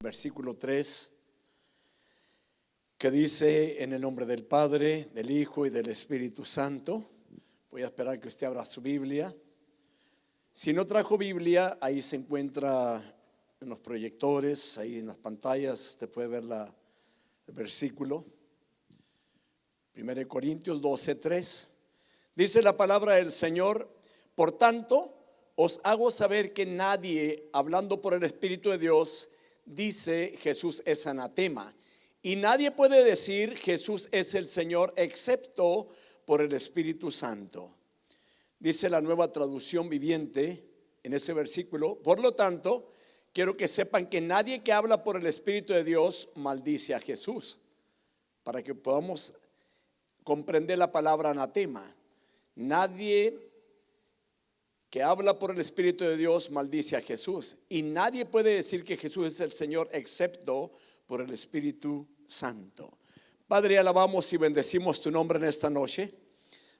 Versículo 3, que dice: en el nombre del Padre, del Hijo y del Espíritu Santo. Voy a esperar que usted abra su Biblia. Si no trajo Biblia, ahí se encuentra en los proyectores, ahí en las pantallas, usted puede ver el versículo. 1 Corintios 12:3. Dice la palabra del Señor: por tanto, os hago saber que nadie, hablando por el Espíritu de Dios, dice Jesús es anatema, y nadie puede decir Jesús es el Señor excepto por el Espíritu Santo. Dice la Nueva Traducción Viviente en ese versículo: por lo tanto, quiero que sepan que nadie que habla por el Espíritu de Dios maldice a Jesús. Para que podamos comprender la palabra anatema, nadie que habla por el Espíritu de Dios maldice a Jesús, y nadie puede decir que Jesús es el Señor excepto por el Espíritu Santo. Padre, alabamos y bendecimos tu nombre en esta noche,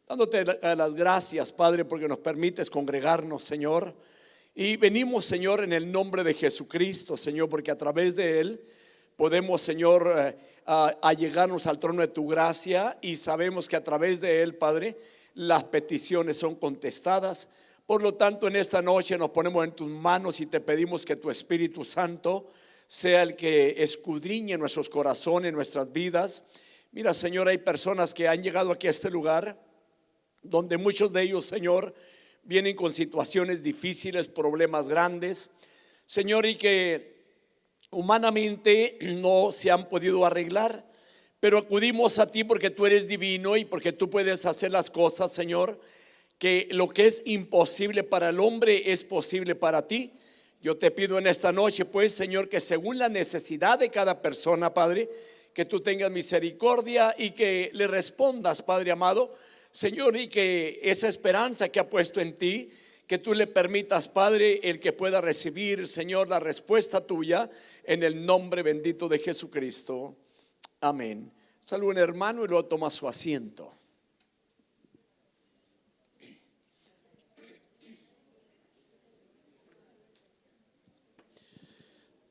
dándote las gracias, Padre, porque nos permites congregarnos, Señor. Y venimos, Señor, en el nombre de Jesucristo, Señor, porque a través de Él podemos, Señor, allegarnos al trono de tu gracia, y sabemos que a través de Él, Padre, las peticiones son contestadas. Por lo tanto, en esta noche nos ponemos en tus manos y te pedimos que tu Espíritu Santo sea el que escudriñe nuestros corazones, nuestras vidas. Mira, Señor, hay personas que han llegado aquí a este lugar, donde muchos de ellos, Señor, vienen con situaciones difíciles, problemas grandes, Señor, y que humanamente no se han podido arreglar. Pero acudimos a ti porque tú eres divino y porque tú puedes hacer las cosas, Señor, que lo que es imposible para el hombre es posible para ti. Yo te pido en esta noche, pues, Señor, que según la necesidad de cada persona, Padre, que tú tengas misericordia y que le respondas, Padre amado, Señor, y que esa esperanza que ha puesto en ti, que tú le permitas, Padre, el que pueda recibir, Señor, la respuesta tuya, en el nombre bendito de Jesucristo. Amén. Saluden, hermano, y luego toma su asiento.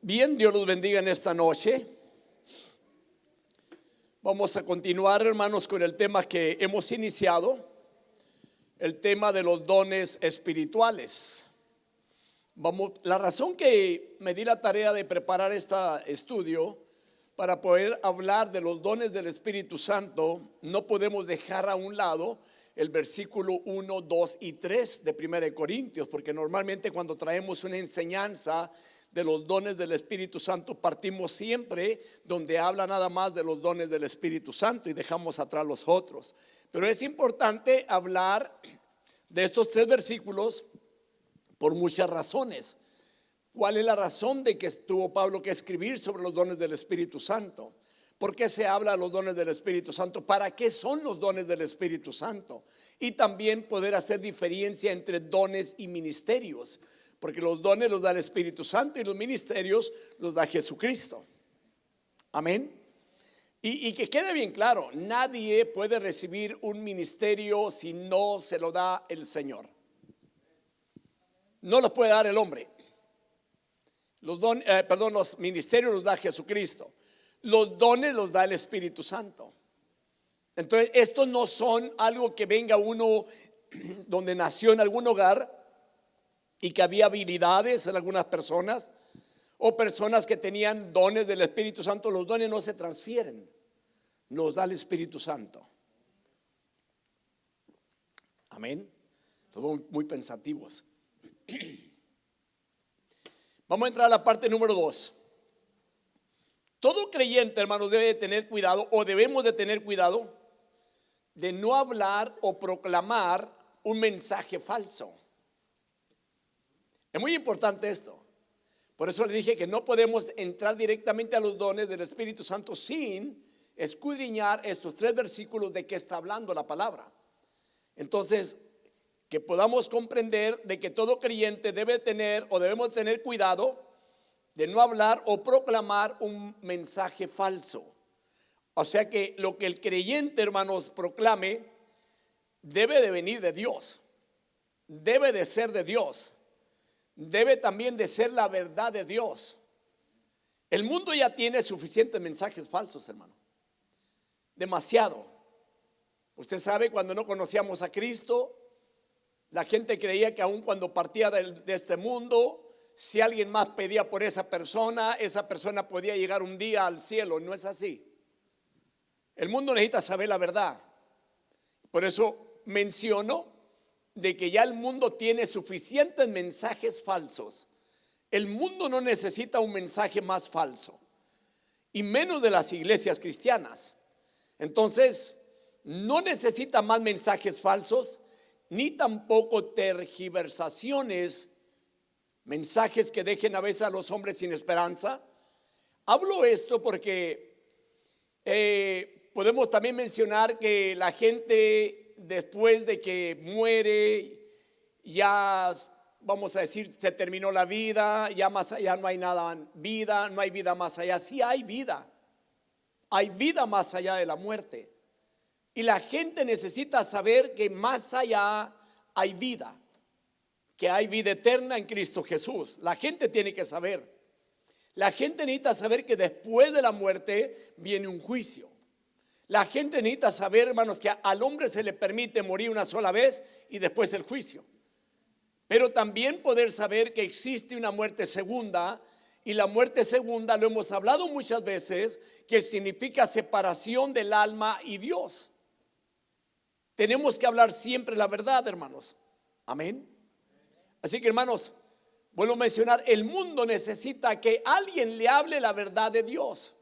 Bien, Dios los bendiga en esta noche. Vamos a continuar, hermanos, con el tema que hemos iniciado, el tema de los dones espirituales. La razón que me di la tarea de preparar este estudio para poder hablar de los dones del Espíritu Santo, no podemos dejar a un lado el versículo 1, 2 y 3 de 1 Corintios, porque normalmente cuando traemos una enseñanza de los dones del Espíritu Santo, partimos siempre donde habla nada más de los dones del Espíritu Santo y dejamos atrás los otros. Pero es importante hablar de estos 3 versículos por muchas razones. ¿Cuál es la razón de que tuvo Pablo que escribir sobre los dones del Espíritu Santo? ¿Por qué se habla de los dones del Espíritu Santo? ¿Para qué son los dones del Espíritu Santo? Y también poder hacer diferencia entre dones y ministerios, porque los dones los da el Espíritu Santo y los ministerios los da Jesucristo. Amén. Y que quede bien claro, nadie puede recibir un ministerio si no se lo da el Señor. No los puede dar el hombre. Los ministerios los da Jesucristo. Los dones los da el Espíritu Santo. Entonces, estos no son algo que venga uno donde nació en algún hogar y que había habilidades en algunas personas, o personas que tenían dones del Espíritu Santo. Los dones no se transfieren, los da el Espíritu Santo. Amén. Todos muy pensativos. Vamos a entrar a la parte número 2. Todo creyente, hermanos, debe de tener cuidado, o debemos de tener cuidado, de no hablar o proclamar un mensaje falso. Es muy importante esto. Por eso le dije que no podemos entrar directamente a los dones del Espíritu Santo sin escudriñar estos 3 versículos de que está hablando la palabra. Entonces, que podamos comprender de que todo creyente debe tener o debemos tener cuidado de no hablar o proclamar un mensaje falso. O sea que lo que el creyente, hermanos, proclame debe de venir de Dios, debe de ser de Dios, debe también de ser la verdad de Dios. El mundo ya tiene suficientes mensajes falsos, hermano. Demasiado. Usted sabe, cuando no conocíamos a Cristo, la gente creía que aun cuando partía de este mundo, si alguien más pedía por esa persona podía llegar un día al cielo. No es así. El mundo necesita saber la verdad. Por eso menciono de que ya el mundo tiene suficientes mensajes falsos. El mundo no necesita un mensaje más falso, y menos de las iglesias cristianas. Entonces, no necesita más mensajes falsos, ni tampoco tergiversaciones, mensajes que dejen a veces a los hombres sin esperanza. Hablo esto porque podemos también mencionar que la gente, después de que muere, ya vamos a decir, se terminó la vida, ya más allá no hay nada, vida, no hay vida más allá. Sí hay vida más allá de la muerte. Y la gente necesita saber que más allá hay vida, que hay vida eterna en Cristo Jesús. La gente tiene que saber. La gente necesita saber que después de la muerte viene un juicio. La gente necesita saber, hermanos, que al hombre se le permite morir una sola vez y después el juicio. Pero también poder saber que existe una muerte segunda, y la muerte segunda, lo hemos hablado muchas veces, que significa separación del alma y Dios. Tenemos que hablar siempre la verdad, hermanos. Amén. Así que, hermanos, vuelvo a mencionar, el mundo necesita que alguien le hable la verdad de Dios.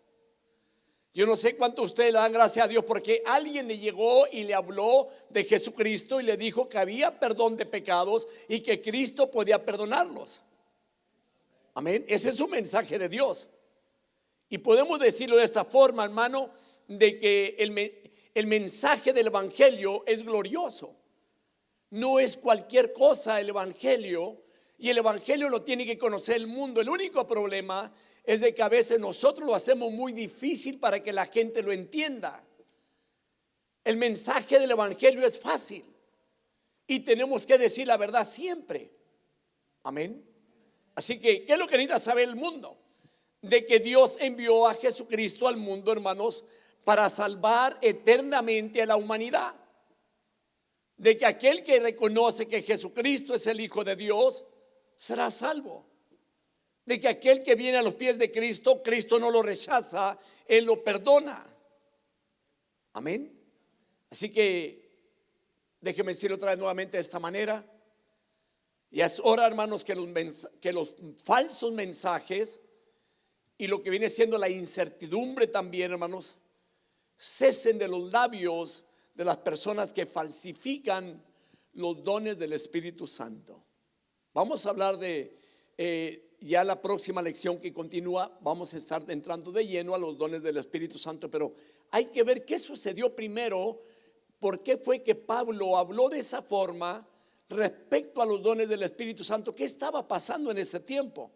Yo no sé cuánto ustedes le dan gracias a Dios porque alguien le llegó y le habló de Jesucristo y le dijo que había perdón de pecados y que Cristo podía perdonarlos. Amén. Ese es un mensaje de Dios. Y podemos decirlo de esta forma, hermano, de que el mensaje del evangelio es glorioso. No es cualquier cosa el evangelio, y el evangelio lo tiene que conocer el mundo. El único problema es de que a veces nosotros lo hacemos muy difícil para que la gente lo entienda. El mensaje del evangelio es fácil y tenemos que decir la verdad siempre. Amén. Así que, ¿qué es lo que necesita saber el mundo? De que Dios envió a Jesucristo al mundo, hermanos, para salvar eternamente a la humanidad. De que aquel que reconoce que Jesucristo es el Hijo de Dios será salvo. De que aquel que viene a los pies de Cristo, Cristo no lo rechaza, Él lo perdona. Amén. Así que déjeme decirlo otra vez nuevamente de esta manera. Y es hora, hermanos, que los falsos mensajes y lo que viene siendo la incertidumbre también, hermanos, cesen de los labios de las personas que falsifican los dones del Espíritu Santo. Vamos a hablar de ya la próxima lección que continúa. Vamos a estar entrando de lleno a los dones del Espíritu Santo, pero hay que ver qué sucedió primero. ¿Por qué fue que Pablo habló de esa forma respecto a los dones del Espíritu Santo? ¿Qué estaba pasando en ese tiempo?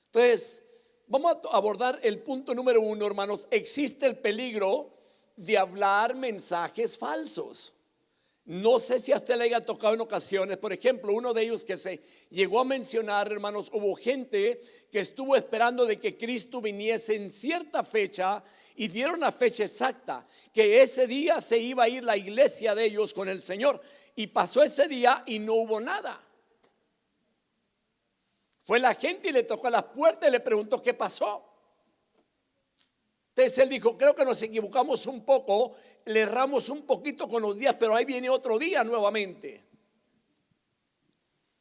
Entonces, vamos a abordar el punto número 1, hermanos. Existe el peligro de hablar mensajes falsos. No sé si a usted le haya tocado en ocasiones. Por ejemplo, uno de ellos que se llegó a mencionar, hermanos, hubo gente que estuvo esperando de que Cristo viniese en cierta fecha y dieron la fecha exacta, que ese día se iba a ir la iglesia de ellos con el Señor. Y pasó ese día y no hubo nada. Fue la gente y le tocó a las puertas y le preguntó qué pasó. Entonces él dijo, creo que nos equivocamos un poco, le erramos un poquito con los días, pero ahí viene otro día nuevamente.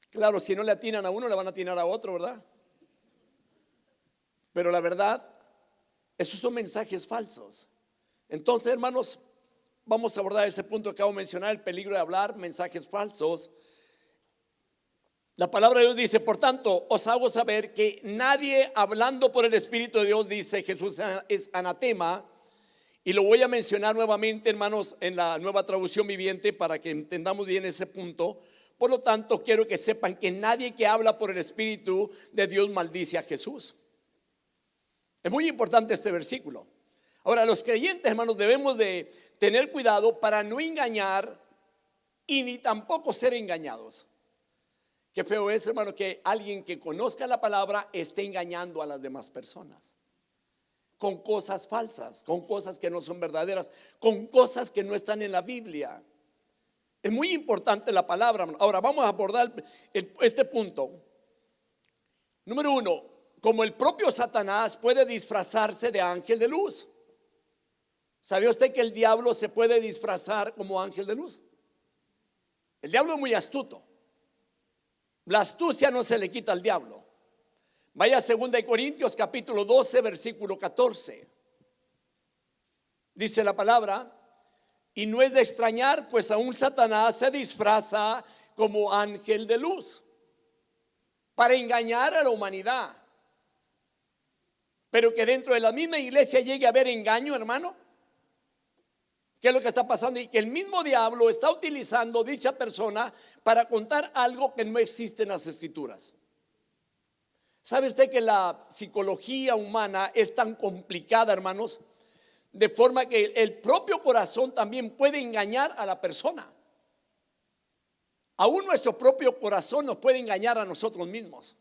Claro, si no le atinan a uno, le van a atinar a otro, ¿verdad? Pero la verdad, esos son mensajes falsos. Entonces, hermanos, vamos a abordar ese punto que acabo de mencionar, el peligro de hablar mensajes falsos. La palabra de Dios dice, por tanto, os hago saber que nadie hablando por el Espíritu de Dios, dice Jesús, es anatema. Y lo voy a mencionar nuevamente, hermanos, en la Nueva Traducción Viviente para que entendamos bien ese punto. Por lo tanto, quiero que sepan que nadie que habla por el Espíritu de Dios maldice a Jesús. Es muy importante este versículo. Ahora, los creyentes, hermanos, debemos de tener cuidado para no engañar y ni tampoco ser engañados. Qué feo es, hermano, que alguien que conozca la palabra esté engañando a las demás personas. con cosas falsas, con cosas que no son verdaderas, con cosas que no están en la Biblia. Es muy importante la palabra. Ahora vamos a abordar este punto. Número uno, como el propio Satanás puede disfrazarse de ángel de luz. ¿Sabía usted que el diablo se puede disfrazar como ángel de luz? El diablo es muy astuto. La astucia no se le quita al diablo. Vaya a 2 Corintios capítulo 12 versículo 14. Dice la palabra: y no es de extrañar, pues aún Satanás se disfraza como ángel de luz para engañar a la humanidad. Pero que dentro de la misma iglesia llegue a haber engaño, hermano. ¿Qué es lo que está pasando? Y que el mismo diablo está utilizando dicha persona para contar algo que no existe en las escrituras. ¿Sabe usted que la psicología humana es tan complicada, hermanos? De forma que el propio corazón también puede engañar a la persona. Aún nuestro propio corazón nos puede engañar a nosotros mismos.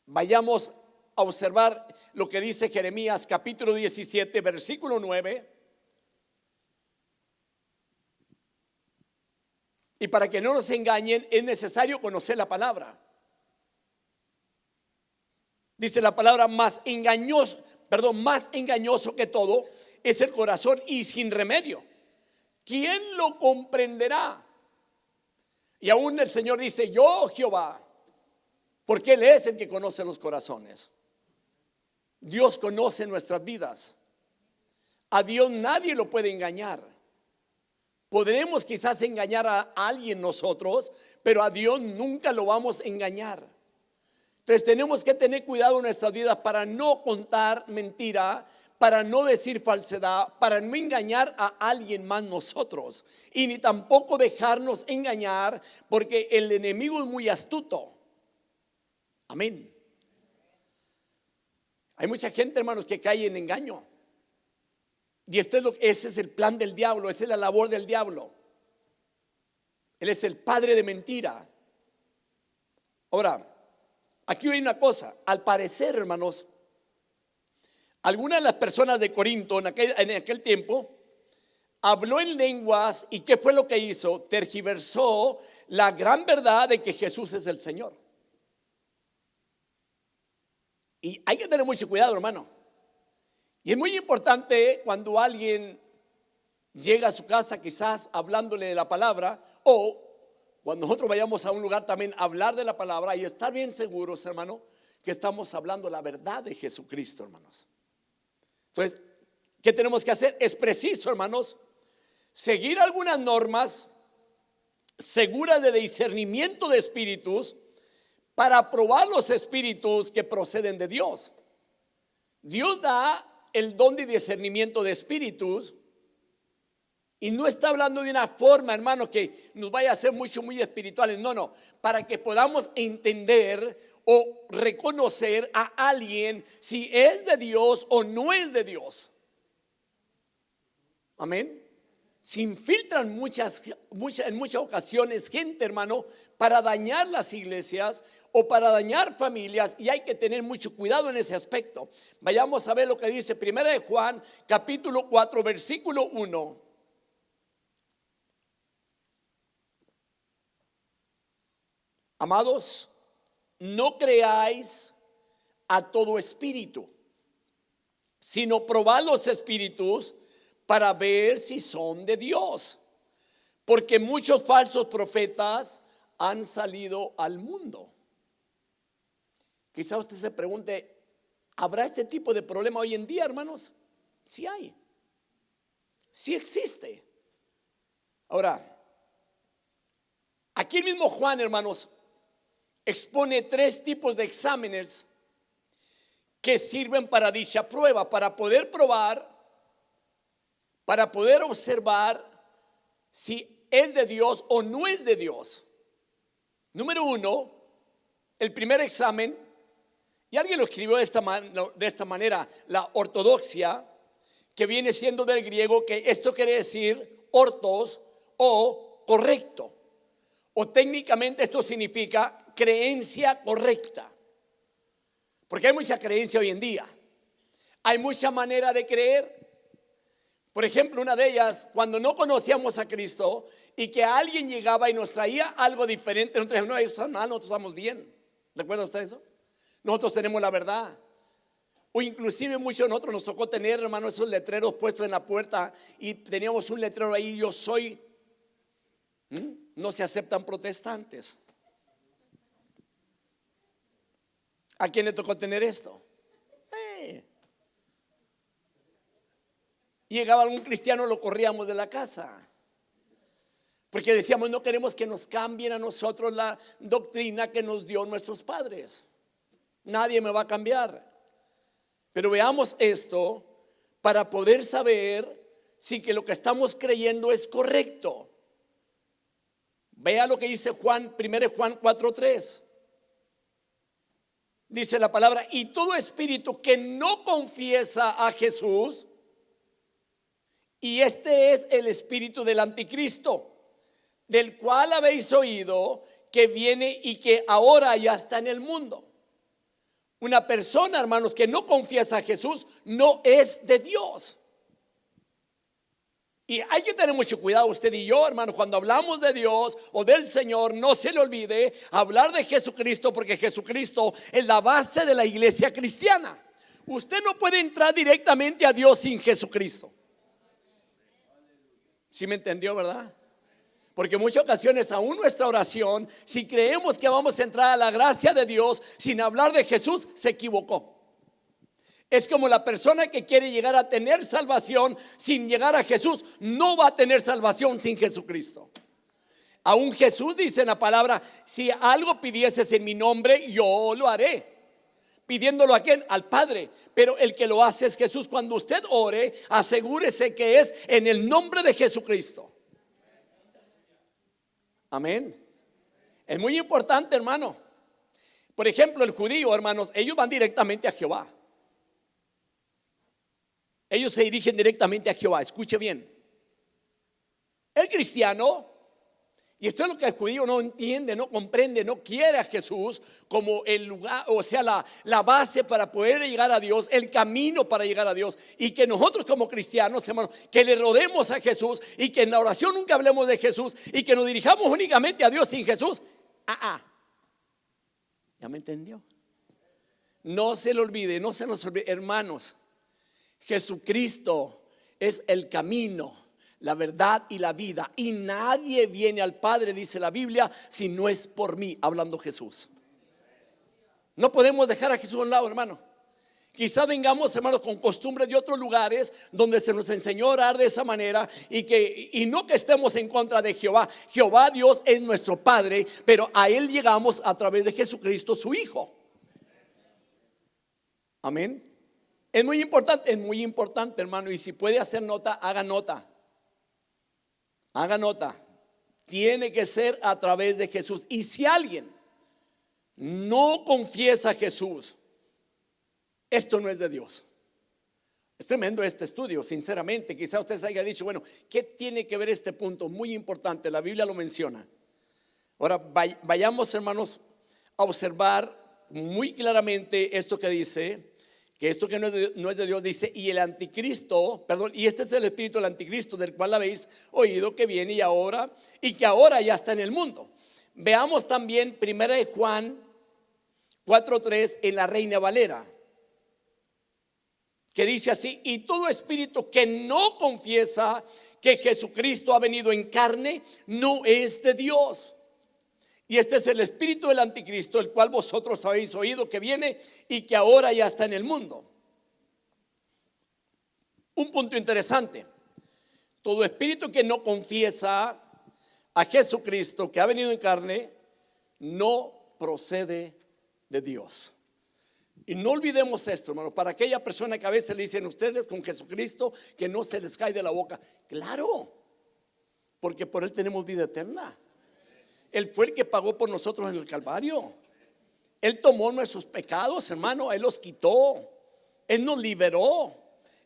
Vayamos a observar lo que dice Jeremías capítulo 17 versículo 9. Y para que no nos engañen es necesario conocer la palabra. Dice la palabra: más engañoso que todo es el corazón y sin remedio. ¿Quién lo comprenderá? Y aún el Señor dice: yo, Jehová, porque Él es el que conoce los corazones. Dios conoce nuestras vidas. A Dios nadie lo puede engañar. Podremos quizás engañar a alguien nosotros, pero a Dios nunca lo vamos a engañar. Entonces tenemos que tener cuidado en nuestras vidas para no contar mentira, para no decir falsedad, para no engañar a alguien más nosotros, y ni tampoco dejarnos engañar, porque el enemigo es muy astuto. Amén. Hay mucha gente, hermanos, que cae en engaño. Y ese es el plan del diablo, esa es la labor del diablo. Él es el padre de mentira. Ahora, aquí hay una cosa. Al parecer, hermanos, algunas de las personas de Corinto en aquel tiempo habló en lenguas. ¿Y qué fue lo que hizo? Tergiversó la gran verdad de que Jesús es el Señor. Y hay que tener mucho cuidado, hermano. Y es muy importante cuando alguien llega a su casa quizás hablándole de la palabra, o cuando nosotros vayamos a un lugar también a hablar de la palabra, y estar bien seguros, hermano, que estamos hablando la verdad de Jesucristo, hermanos. Entonces, ¿qué tenemos que hacer? Es preciso, hermanos, seguir algunas normas seguras de discernimiento de espíritus para probar los espíritus que proceden de Dios. Dios da el don de discernimiento de espíritus, y no está hablando de una forma, hermano, que nos vaya a hacer muy espirituales. No, para que podamos entender o reconocer a alguien si es de Dios o no es de Dios. Amén. Se infiltran en muchas ocasiones gente, hermano, para dañar las iglesias o para dañar familias, y hay que tener mucho cuidado en ese aspecto. Vayamos a ver lo que dice 1 de Juan capítulo 4 versículo 1. Amados, no creáis a todo espíritu, sino probad los espíritus para ver si son de Dios, porque muchos falsos profetas han salido al mundo. Quizá usted se pregunte: ¿habrá este tipo de problema hoy en día, hermanos? Sí hay, sí existe. Ahora, aquí el mismo Juan, hermanos, expone 3 tipos de exámenes que sirven para dicha prueba, para poder probar, para poder observar si es de Dios o no es de Dios. Número 1, el primer examen, y alguien lo escribió de esta manera: la ortodoxia, que viene siendo del griego, que esto quiere decir ortos o correcto, o técnicamente esto significa creencia correcta, porque hay mucha creencia hoy en día. Hay mucha manera de creer. Por ejemplo, una de ellas, cuando no conocíamos a Cristo y que alguien llegaba y nos traía algo diferente, nosotros decíamos, no, ellos están mal, nosotros estamos bien. ¿Recuerda usted eso? Nosotros tenemos la verdad. O inclusive muchos de nosotros nos tocó tener, hermano, esos letreros puestos en la puerta y teníamos un letrero ahí, yo soy, no se aceptan protestantes. ¿A quién le tocó tener esto? Llegaba algún cristiano, lo corríamos de la casa, porque decíamos, no queremos que nos cambien a nosotros la doctrina que nos dio nuestros padres. Nadie me va a cambiar. Pero veamos esto para poder saber si que lo que estamos creyendo es correcto. Vea lo que dice Juan, 1 Juan 4:3. Dice la palabra, y todo espíritu que no confiesa a Jesús, y este es el espíritu del anticristo, del cual habéis oído que viene y que ahora ya está en el mundo. Una persona, hermanos, que no confiesa a Jesús no es de Dios. Y hay que tener mucho cuidado usted y yo, hermano, cuando hablamos de Dios o del Señor, no se le olvide hablar de Jesucristo, porque Jesucristo es la base de la iglesia cristiana. Usted no puede entrar directamente a Dios sin Jesucristo. ¿Sí me entendió, verdad? Porque en muchas ocasiones aún nuestra oración, si creemos que vamos a entrar a la gracia de Dios sin hablar de Jesús, se equivocó. Es como la persona que quiere llegar a tener salvación sin llegar a Jesús, no va a tener salvación sin Jesucristo. Aún Jesús dice en la palabra, si algo pidieses en mi nombre, yo lo haré. Pidiéndolo a quién, al Padre. Pero el que lo hace es Jesús. Cuando usted ore, asegúrese que es en el nombre de Jesucristo. Amén. Es muy importante, hermano. Por ejemplo, el judío, hermanos, ellos van directamente a Jehová. Ellos se dirigen directamente a Jehová. Escuche bien. El cristiano, y esto es lo que el judío no entiende, no comprende, no quiere a Jesús como el lugar, o sea, la base para poder llegar a Dios, el camino para llegar a Dios. Y que nosotros como cristianos, hermanos, que le rodemos a Jesús y que en la oración nunca hablemos de Jesús y que nos dirijamos únicamente a Dios sin Jesús. ¿Ya me entendió? No se le olvide, no se nos olvide, hermanos, Jesucristo es el camino, la verdad y la vida, y nadie viene al Padre, dice la Biblia, si no es por mí, hablando Jesús. No podemos dejar a Jesús a un lado, hermano. Quizá vengamos, hermanos, con costumbres de otros lugares donde se nos enseñó a orar de esa manera, y no que estemos en contra de Jehová. Jehová Dios es nuestro Padre, pero a Él llegamos a través de Jesucristo, su Hijo. Amén. Es muy importante, hermano, y si puede hacer nota, haga nota. Haga nota. Tiene que ser a través de Jesús. Y si alguien no confiesa a Jesús, esto no es de Dios. Es tremendo este estudio, sinceramente. Quizá usted se haya dicho, bueno, ¿qué tiene que ver este punto? Muy importante, la Biblia lo menciona. Ahora vayamos, hermanos, a observar muy claramente esto que dice, que esto que no es de Dios, dice, y el anticristo, perdón, y este es el espíritu del anticristo, del cual habéis oído que viene y ahora, y que ahora ya está en el mundo. Veamos también 1 Juan 4:3 en la Reina Valera, que dice así, y todo espíritu que no confiesa que Jesucristo ha venido en carne, no es de Dios. Y este es el espíritu del anticristo, el cual vosotros habéis oído que viene y que ahora ya está en el mundo. Un punto interesante: todo espíritu que no confiesa a Jesucristo que ha venido en carne no procede de Dios. Y no olvidemos esto, hermano, para aquella persona que a veces le dicen ustedes con Jesucristo que no se les cae de la boca. Claro, porque por Él tenemos vida eterna. Él fue el que pagó por nosotros en el Calvario. Él tomó nuestros pecados, hermano. Él los quitó. Él nos liberó.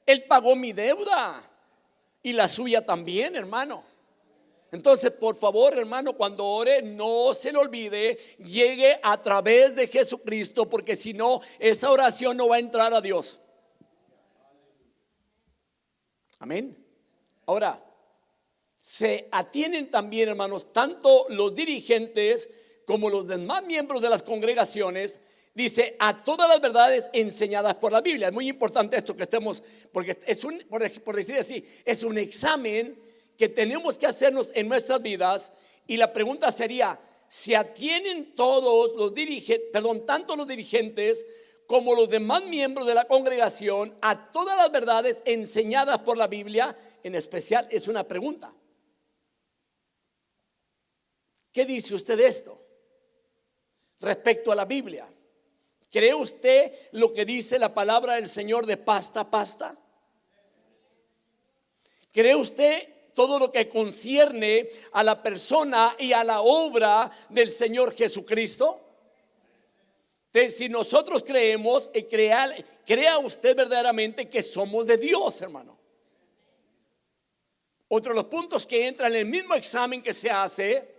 Él pagó mi deuda y la suya también, hermano. Entonces, por favor, hermano, cuando ore, no se le olvide, llegue a través de Jesucristo, porque si no, esa oración no va a entrar a Dios. Amén. Ahora, se atienen también, hermanos, tanto los dirigentes como los demás miembros de las congregaciones, dice, a todas las verdades enseñadas por la Biblia. Es muy importante esto que estemos, porque es por decir así, es un examen que tenemos que hacernos en nuestras vidas. Y la pregunta sería, ¿se atienen todos los dirigentes, tanto los dirigentes como los demás miembros de la congregación a todas las verdades enseñadas por la Biblia? En especial es una pregunta. ¿Qué dice usted de esto respecto a la Biblia? ¿Cree usted lo que dice la palabra del Señor de pasta a pasta? ¿Cree usted todo lo que concierne a la persona y a la obra del Señor Jesucristo? Entonces, si nosotros creemos, crea usted verdaderamente que somos de Dios, hermano. Otro de los puntos que entra en el mismo examen que se hace,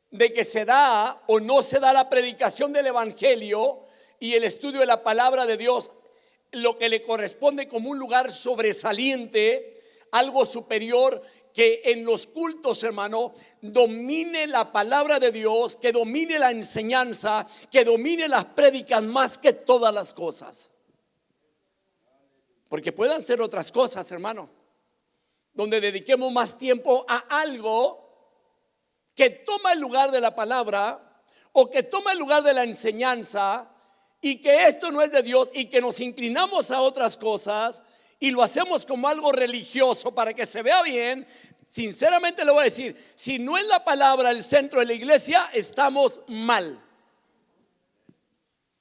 de que se da o no se da la predicación del evangelio y el estudio de la palabra de Dios, lo que le corresponde como un lugar sobresaliente, algo superior, que en los cultos, hermano, domine la palabra de Dios, que domine la enseñanza, que domine las prédicas más que todas las cosas. Porque puedan ser otras cosas, hermano, donde dediquemos más tiempo a algo que toma el lugar de la palabra o que toma el lugar de la enseñanza, y que esto no es de Dios y que nos inclinamos a otras cosas y lo hacemos como algo religioso para que se vea bien. Sinceramente le voy a decir, si no es la palabra el centro de la iglesia, estamos mal.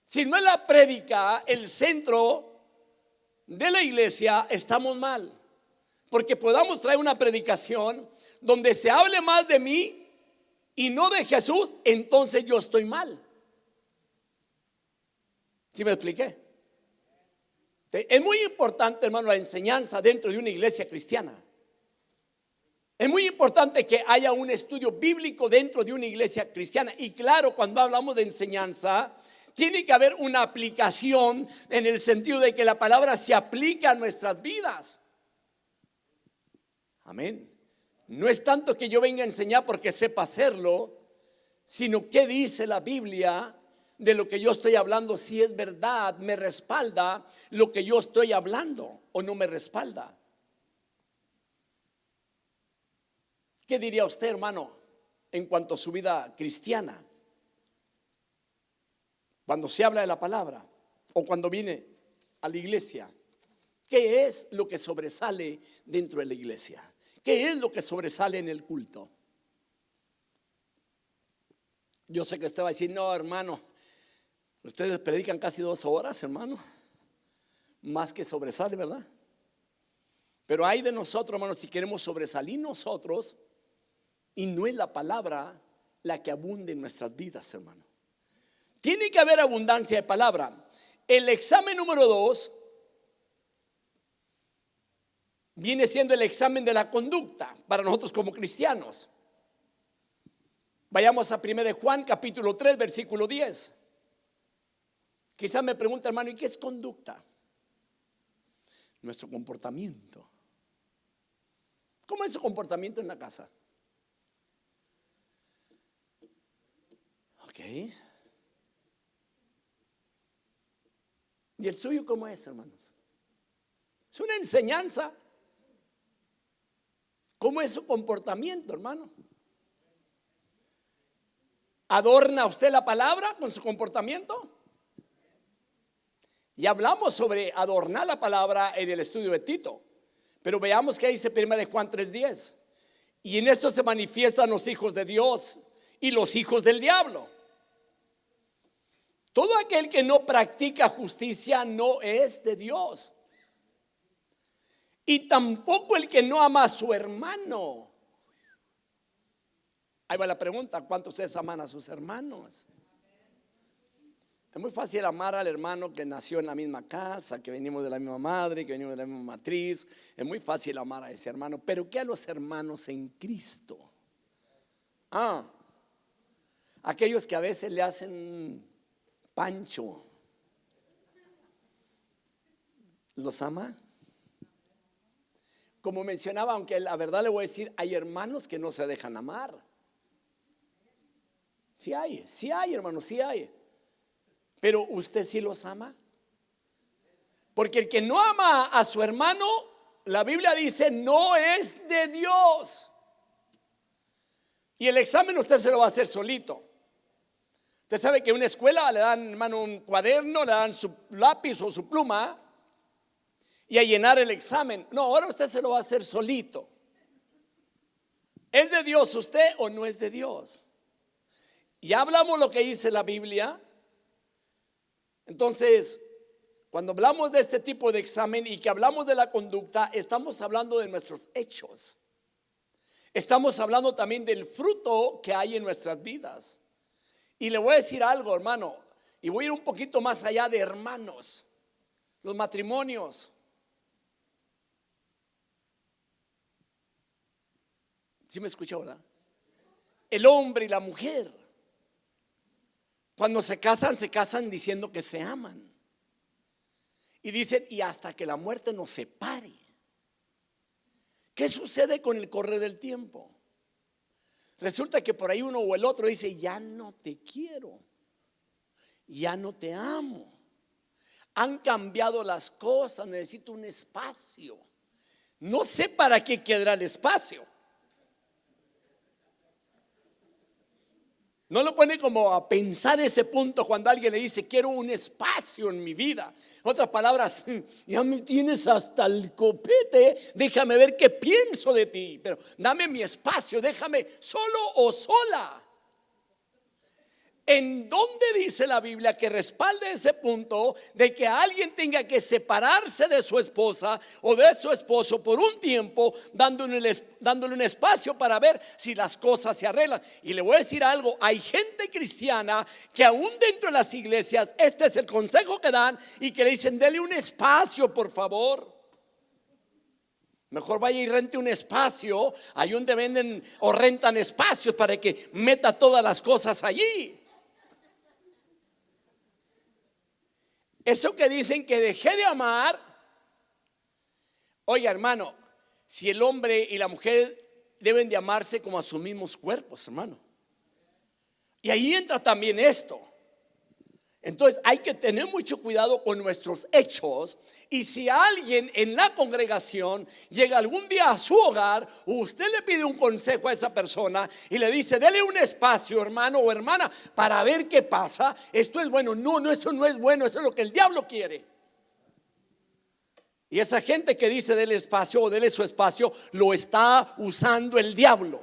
Si no es la prédica el centro de la iglesia, estamos mal. Porque podamos traer una predicación donde se hable más de mí y no de Jesús, entonces yo estoy mal. ¿Sí me expliqué? Es muy importante, hermano, la enseñanza dentro de una iglesia cristiana. Es muy importante que haya un estudio bíblico dentro de una iglesia cristiana. Y claro, cuando hablamos de enseñanza, tiene que haber una aplicación en el sentido de que la palabra se aplica a nuestras vidas. Amén. No es tanto que yo venga a enseñar porque sepa hacerlo, sino qué dice la Biblia de lo que yo estoy hablando, si es verdad, me respalda lo que yo estoy hablando o no me respalda. ¿Qué diría usted, hermano, en cuanto a su vida cristiana? Cuando se habla de la palabra o cuando viene a la iglesia, ¿qué es lo que sobresale dentro de la iglesia? ¿Qué es lo que sobresale en el culto? Yo sé que usted va a decir, no, hermano, ustedes predican casi 2 horas, hermano, más que sobresale, ¿verdad? Pero hay de nosotros, hermano, si queremos sobresalir nosotros, y no es la palabra la que abunde en nuestras vidas, hermano. Tiene que haber abundancia de palabra. El examen número 2 viene siendo el examen de la conducta para nosotros como cristianos. Vayamos a 1 Juan capítulo 3 versículo 10. Quizás me pregunta, hermano, ¿y qué es conducta? Nuestro comportamiento. ¿Cómo es su comportamiento en la casa? Ok. ¿Y el suyo cómo es, hermanos? Es una enseñanza. ¿Cómo es su comportamiento, hermano? ¿Adorna usted la palabra con su comportamiento? Y hablamos sobre adornar la palabra en el estudio de Tito. Pero veamos que dice 1 Juan 3:10. Y en esto se manifiestan los hijos de Dios y los hijos del diablo. Todo aquel que no practica justicia no es de Dios. Y tampoco el que no ama a su hermano. Ahí va la pregunta, ¿cuántos de ustedes aman a sus hermanos? Es muy fácil amar al hermano que nació en la misma casa, que venimos de la misma madre, que venimos de la misma matriz. Es muy fácil amar a ese hermano. Pero ¿qué a los hermanos en Cristo? Aquellos que a veces le hacen pancho, ¿los ama? como mencionaba, aunque la verdad le voy a decir, hay hermanos que no se dejan amar. Sí hay hermanos, sí hay. Pero ¿usted sí los ama? Porque el que no ama a su hermano, la Biblia dice, no es de Dios. Y el examen usted se lo va a hacer solito. Usted sabe que en una escuela le dan, hermano, un cuaderno, le dan su lápiz o su pluma y a llenar el examen. No, ahora usted se lo va a hacer solito. ¿Es de Dios usted o no es de Dios? Ya hablamos lo que dice la Biblia. Entonces, cuando hablamos de este tipo de examen y que hablamos de la conducta, estamos hablando de nuestros hechos. Estamos hablando también del fruto que hay en nuestras vidas. Y le voy a decir algo, hermano, y voy a ir un poquito más allá de hermanos, los matrimonios. ¿Sí me escucha ahora? El hombre y la mujer, cuando se casan diciendo que se aman. Y dicen, y hasta que la muerte nos separe. ¿Qué sucede con el correr del tiempo? Resulta que por ahí uno o el otro dice, ya no te quiero, ya no te amo. Han cambiado las cosas, necesito un espacio. No sé para qué quedará el espacio. No lo pone como a pensar ese punto cuando alguien le dice, quiero un espacio en mi vida. Otras palabras, ya me tienes hasta el copete, déjame ver qué pienso de ti, pero dame mi espacio, déjame solo o sola. ¿En dónde dice la Biblia que respalde ese punto de que alguien tenga que separarse de su esposa o de su esposo por un tiempo, dándole un espacio para ver si las cosas se arreglan? Y le voy a decir algo, hay gente cristiana que aún dentro de las iglesias, este es el consejo que dan y que le dicen, dele un espacio por favor. Mejor vaya y rente un espacio, ahí donde venden o rentan espacios para que meta todas las cosas allí. Eso que dicen que dejé de amar. Oiga, hermano, si el hombre y la mujer deben de amarse como a sus mismos cuerpos, hermano. Y ahí entra también esto. Entonces hay que tener mucho cuidado con nuestros hechos. Y si alguien en la congregación llega algún día a su hogar, usted le pide un consejo a esa persona y le dice, dele un espacio, hermano o hermana, para ver qué pasa. Esto es bueno. No, eso no es bueno. Eso es lo que el diablo quiere. Y esa gente que dice dele espacio o dele su espacio, lo está usando el diablo.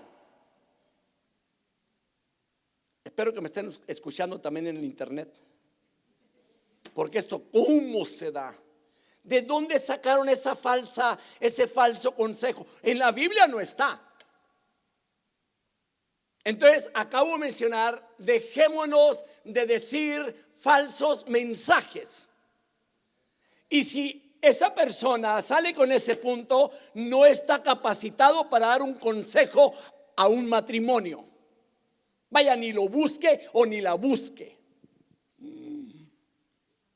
Espero que me estén escuchando también en el internet. Porque esto, ¿cómo se da? ¿De dónde sacaron ese falso consejo? En la Biblia no está. Entonces, acabo de mencionar, dejémonos de decir falsos mensajes. Y si esa persona sale con ese punto, no está capacitado para dar un consejo a un matrimonio. Vaya, ni lo busque o ni la busque.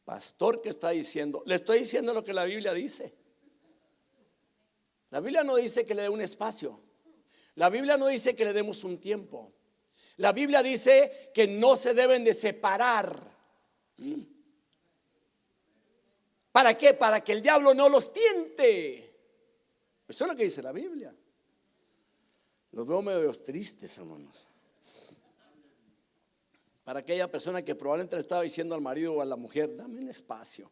Pastor, ¿qué está diciendo? Le estoy diciendo lo que la Biblia dice. La Biblia no dice que le dé un espacio. La Biblia no dice que le demos un tiempo. La Biblia dice que no se deben de separar. ¿Para qué? Para que el diablo no los tiente. Eso es lo que dice la Biblia. Los veo medio tristes, hermanos. Para aquella persona que probablemente le estaba diciendo al marido o a la mujer, dame un espacio,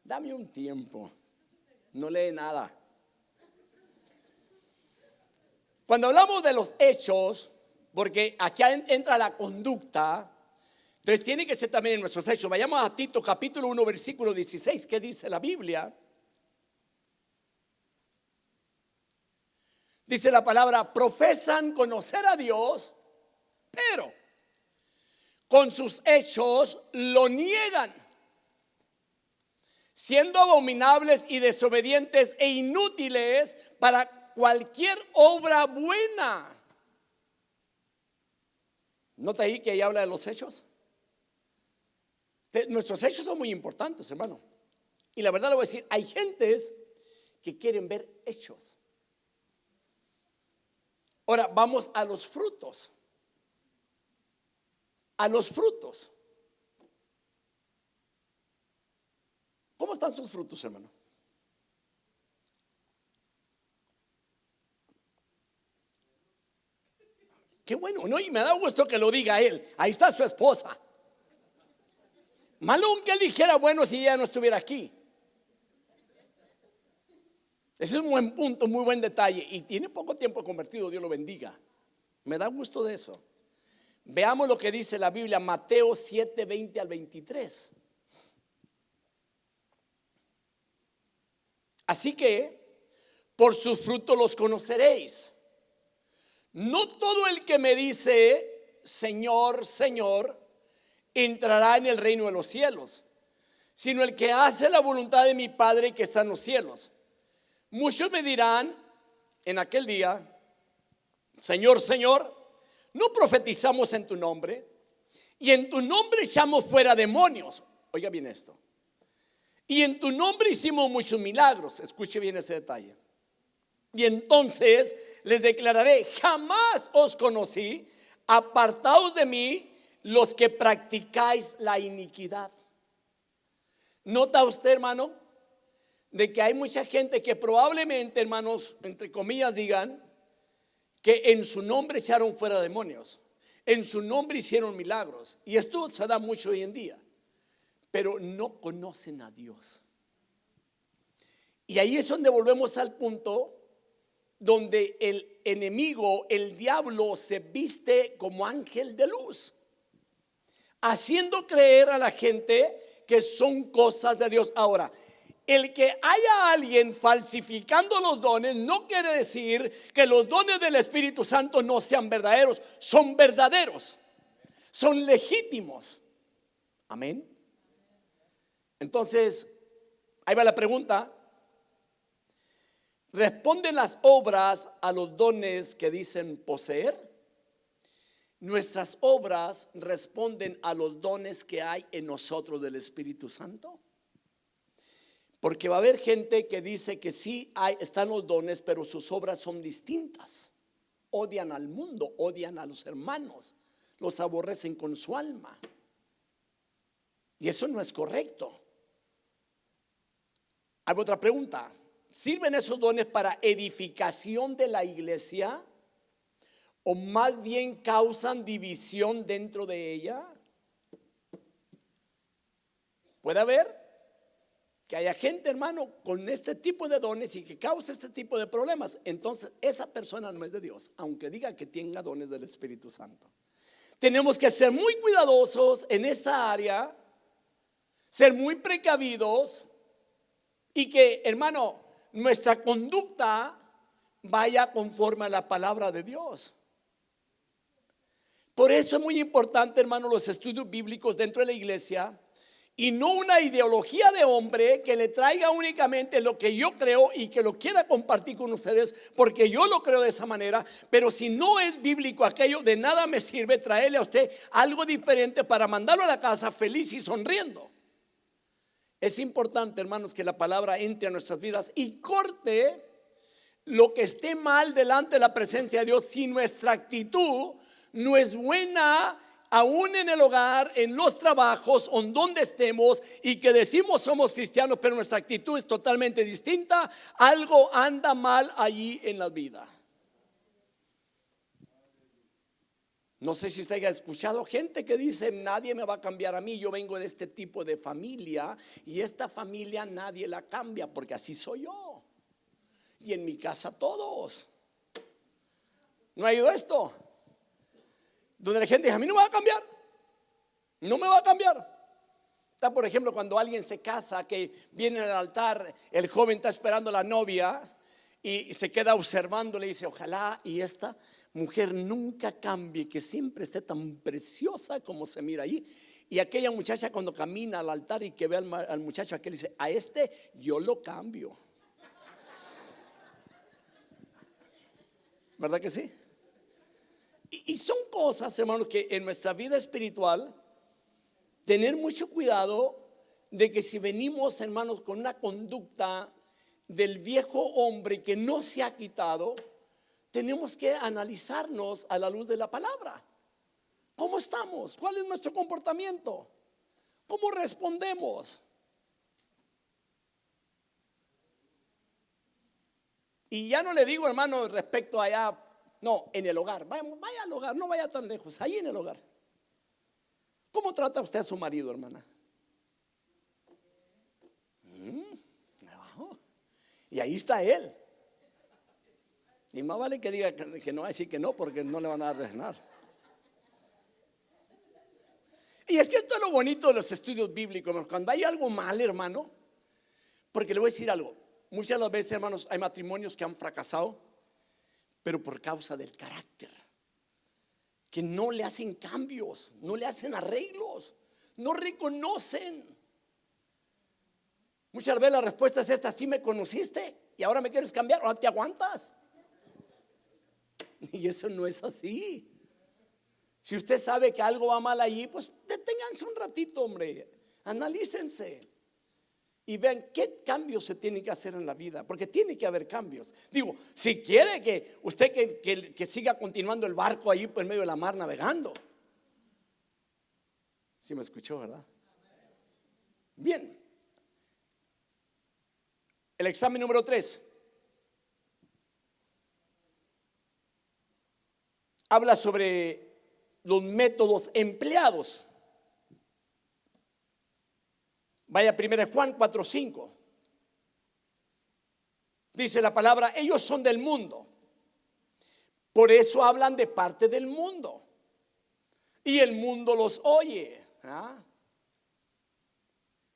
dame un tiempo, no lee nada. Cuando hablamos de los hechos, porque aquí entra la conducta, entonces tiene que ser también en nuestros hechos. Vayamos a Tito capítulo 1 versículo 16, ¿qué dice la Biblia? Dice la palabra, profesan conocer a Dios, pero con sus hechos lo niegan, siendo abominables y desobedientes e inútiles para cualquier obra buena. Nota ahí que ahí habla de los hechos. Nuestros hechos son muy importantes, hermano. Y la verdad le voy a decir, hay gentes que quieren ver hechos. Ahora vamos a los frutos. A los frutos. ¿Cómo están sus frutos, hermano? Qué bueno, ¿no? Y me da gusto que lo diga él. Ahí está su esposa. Malo que él dijera, bueno, si ella no estuviera aquí. Ese es un buen punto, muy buen detalle. Y tiene poco tiempo convertido, Dios lo bendiga. Me da gusto de eso. Veamos lo que dice la Biblia, Mateo 7, 20 al 23. Así que, por sus frutos los conoceréis. No todo el que me dice, Señor, Señor, entrará en el reino de los cielos, sino el que hace la voluntad de mi Padre que está en los cielos. Muchos me dirán en aquel día, Señor, Señor, ¿no profetizamos en tu nombre? Y en tu nombre echamos fuera demonios. Oiga bien esto. Y en tu nombre hicimos muchos milagros. Escuche bien ese detalle. Y entonces les declararé, jamás os conocí, apartaos de mí los que practicáis la iniquidad. ¿Nota usted, hermano, de que hay mucha gente que probablemente, hermanos, entre comillas digan, que en su nombre echaron fuera demonios, en su nombre hicieron milagros? Y esto se da mucho hoy en día, pero no conocen a Dios. Y ahí es donde volvemos al punto donde el enemigo, el diablo, se viste como ángel de luz, haciendo creer a la gente que son cosas de Dios. Ahora, el que haya alguien falsificando los dones no quiere decir que los dones del Espíritu Santo no sean verdaderos. Son verdaderos, son legítimos. Amén. Entonces, ahí va la pregunta. ¿Responden las obras a los dones que dicen poseer? ¿Nuestras obras responden a los dones que hay en nosotros del Espíritu Santo? Porque va a haber gente que dice que sí están los dones, pero sus obras son distintas. Odian al mundo, odian a los hermanos, los aborrecen con su alma. Y eso no es correcto. Hay otra pregunta. ¿Sirven esos dones para edificación de la iglesia o más bien causan división dentro de ella? Puede haber que haya gente, hermano, con este tipo de dones y que cause este tipo de problemas. Entonces esa persona no es de Dios, aunque diga que tenga dones del Espíritu Santo. Tenemos que ser muy cuidadosos en esta área, ser muy precavidos y que, hermano, nuestra conducta vaya conforme a la palabra de Dios. Por eso es muy importante, hermano, los estudios bíblicos dentro de la iglesia y no una ideología de hombre que le traiga únicamente lo que yo creo y que lo quiera compartir con ustedes porque yo lo creo de esa manera. Pero si no es bíblico aquello, de nada me sirve traerle a usted algo diferente para mandarlo a la casa feliz y sonriendo. Es importante, hermanos, que la palabra entre a nuestras vidas y corte lo que esté mal delante de la presencia de Dios. Si nuestra actitud no es buena, aún en el hogar, en los trabajos, o en donde estemos, y que decimos somos cristianos, pero nuestra actitud es totalmente distinta, algo anda mal allí en la vida. No sé si usted haya escuchado gente que dice, nadie me va a cambiar a mí, yo vengo de este tipo de familia y esta familia nadie la cambia porque así soy yo. Y en mi casa todos. ¿No ha ido esto? Donde la gente dice, a mí no me va a cambiar, no me va a cambiar. Está, por ejemplo, cuando alguien se casa, que viene al altar, el joven está esperando a la novia y se queda observando, le dice, ojalá y esta mujer nunca cambie, que siempre esté tan preciosa como se mira allí. Y aquella muchacha cuando camina al altar y que ve al muchacho aquel, dice, a este yo lo cambio. ¿Verdad que sí? Y son cosas, hermanos, que en nuestra vida espiritual tener mucho cuidado de que si venimos, hermanos, con una conducta del viejo hombre que no se ha quitado, tenemos que analizarnos a la luz de la palabra. ¿Cómo estamos? ¿Cuál es nuestro comportamiento? ¿Cómo respondemos? Y ya no le digo, hermano, respecto allá, no, en el hogar. Vaya al hogar, no vaya tan lejos, ahí en el hogar. ¿Cómo trata usted a su marido, hermana? No. Y ahí está él. Y más vale que diga que no va a decir que no, porque no le van a dar de cenar. Y es que esto es lo bonito de los estudios bíblicos, cuando hay algo mal, hermano, porque le voy a decir algo. Muchas de las veces, hermanos, hay matrimonios que han fracasado, pero por causa del carácter, que no le hacen cambios, no le hacen arreglos, no reconocen. Muchas veces la respuesta es esta: sí me conociste y ahora me quieres cambiar, ahora te aguantas. Y eso no es así. Si usted sabe que algo va mal allí, pues deténganse un ratito, hombre, analícense y vean qué cambios se tienen que hacer en la vida, porque tiene que haber cambios. Digo, si quiere que usted que siga continuando el barco ahí por medio de la mar navegando. ¿Sí me escuchó, verdad? Bien. El examen número 3 habla sobre los métodos empleados. Vaya 1 Juan 4:5. Dice la palabra: ellos son del mundo, por eso hablan de parte del mundo, y el mundo los oye.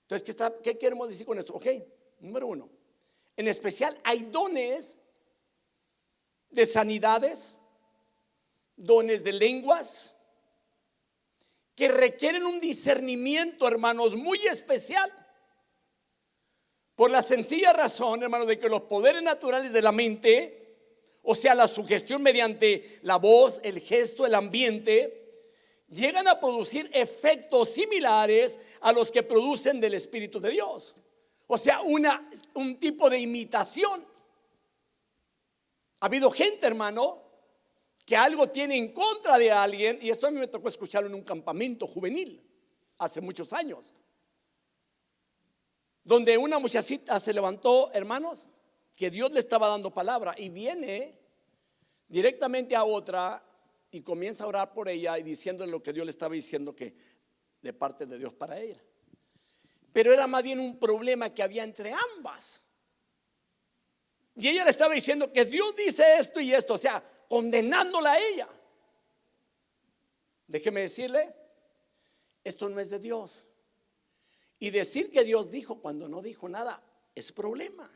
Entonces, ¿qué queremos decir con esto? Ok, número 1. En especial hay dones de sanidades, dones de lenguas, que requieren un discernimiento, hermanos, muy especial. Por la sencilla razón, hermanos, de que los poderes naturales de la mente, o sea, la sugestión mediante la voz, el gesto, el ambiente, llegan a producir efectos similares a los que producen del Espíritu de Dios. O sea, un tipo de imitación. Ha habido gente, hermano, que algo tiene en contra de alguien, y esto a mí me tocó escucharlo en un campamento juvenil hace muchos años, donde una muchachita se levantó, hermanos, que Dios le estaba dando palabra, y viene directamente a otra y comienza a orar por ella y diciéndole lo que Dios le estaba diciendo, que de parte de Dios para ella. Pero era más bien un problema que había entre ambas, y ella le estaba diciendo que Dios dice esto y esto, o sea, condenándola a ella. Déjeme decirle, esto no es de Dios. Y decir que Dios dijo cuando no dijo nada es problema.